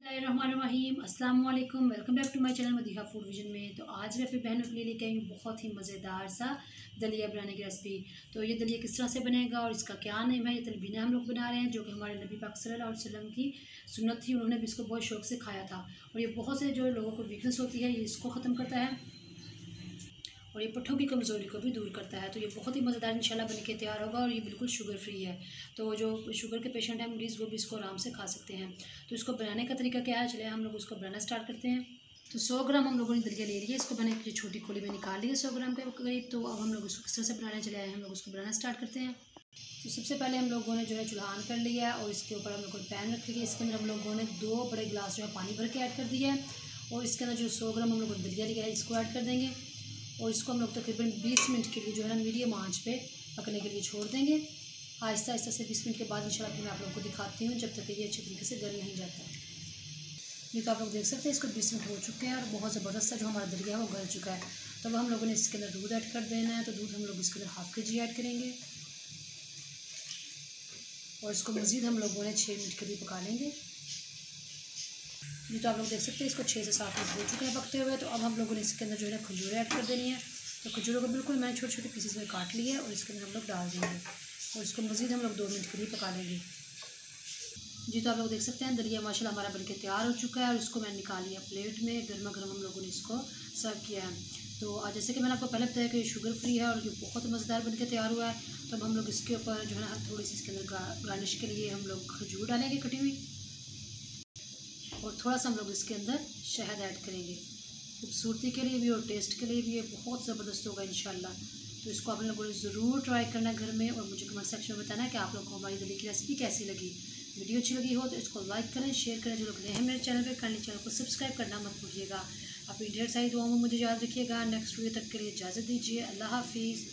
बिस्मिल्लाहिर्रहमानिर्रहीम अस्सलाम वालेकुम। Welcome back to my channel Madiha food vision में। तो आज मैं अपनी बहनों के लिए लेके आई हूँ बहुत ही मज़ेदार सा दलिया बनाने की रेसिपी। तो ये दलिया किस तरह से बनेगा और इसका क्या नेम है, ये तलबीना हम लोग बना रहे हैं जो कि हमारे नबी पाक सल्लल्लाहु अलैहि वसल्लम की सुन्नत थी। उन्होंने भी इसको बहुत शौक़ से खाया था और ये बहुत से जो लोगों को वीकनेस होती है ये इसको ख़त्म करता है और ये पुट्ठों की कमज़ोरी को भी दूर करता है। तो ये बहुत ही मज़ेदार इंशाल्लाह बन के तैयार होगा और ये बिल्कुल शुगर फ्री है। तो जो शुगर के पेशेंट हैं मरीज़ वो भी इसको आराम से खा सकते हैं। तो इसको बनाने का तरीका क्या है, चलिए हम लोग उसको बनाना स्टार्ट करते हैं। तो 100 ग्राम हम लोगों ने दलिया ले लिया, इसको मैंने एक छोटी खोली में निकाल लिया 100 ग्राम के करीब। तो अब हम लोग उसको किस तरह से बनाने चले आए, हम लोग उसको बनाना स्टार्ट करते हैं। तो सबसे पहले हम लोगों ने जो है चूल्हा ऑन कर लिया और इसके ऊपर हम लोगों ने पैन रख लिया। इसके अंदर हम लोगों ने 2 बड़े गिलास जो है पानी भर के ऐड कर दिया है और इसके अंदर जो 100 ग्राम हम लोगों ने दलिया लिया है इसको ऐड कर देंगे और इसको हम लोग तकरीबन 20 मिनट के लिए जो है ना मीडियम आंच पे पकने के लिए छोड़ देंगे। आहिस्ता आहिस्ता से 20 मिनट के बाद इंशाल्लाह फिर मैं आप लोगों को दिखाती हूँ जब तक ये अच्छी तरीके से गल नहीं जाता। ये तो आप लोग देख सकते हैं इसको 20 मिनट हो चुके हैं और बहुत ज़बरदस्त सा जो हमारा दलिया है वो गल चुका है। तब हम लोगों ने इसके अंदर दूध ऐड कर देना है। तो दूध हम लोग इसके अंदर हाफ़ kg ऐड करेंगे और इसको मज़ीद हम लोगों ने 6 मिनट के लिए पका लेंगे। ये तो आप लोग देख सकते हैं इसको 6 से 7 मिनट हो चुके हैं पकते हुए। तो अब हम लोगों ने इसके अंदर जो है खजूर ऐड कर देनी है। तो खजूरों को बिल्कुल मैंने छोटे छोटे पीसेस में काट लिया है और इसके अंदर हम लोग डाल देंगे और इसको मज़ीद हम लोग 2 मिनट के लिए पका लेंगे। जी तो आप लोग देख सकते हैं दलिया माशाल्लाह हमारा बनके तैयार हो चुका है और इसको मैंने निकाल लिया प्लेट में। गर्मा गर्म हम लोगों ने इसको सर्व किया है। तो आज जैसे कि मैंने आपको पहले बताया कि शुगर फ्री है और ये बहुत मज़ेदार बनके तैयार हुआ है। तो अब हम लोग इसके ऊपर जो है ना थोड़ी सी इसके अंदर गार्निश के लिए हम लोग खजूर डालेंगे कटी हुई और थोड़ा सा हम लोग इसके अंदर शहद ऐड करेंगे। खूबसूरती के लिए भी और टेस्ट के लिए भी ये बहुत ज़बरदस्त होगा इंशाल्लाह। तो इसको आप लोगों ने ज़रूर ट्राई करना घर में और मुझे कमेंट सेक्शन में बताना कि आप लोगों को हमारी दलिया की रेसिपी कैसी लगी। वीडियो अच्छी लगी हो तो इसको लाइक करें, शेयर करें। जो लोग नए हैं मेरे चैनल पर करने चैनल को सब्सक्राइब करना मत भूलिएगा। अपनी ढेर सारी दुआओं में मुझे याद रखिएगा। नेक्स्ट वीडियो तक के लिए इजाज़त दीजिए। अल्लाह हाफिज़।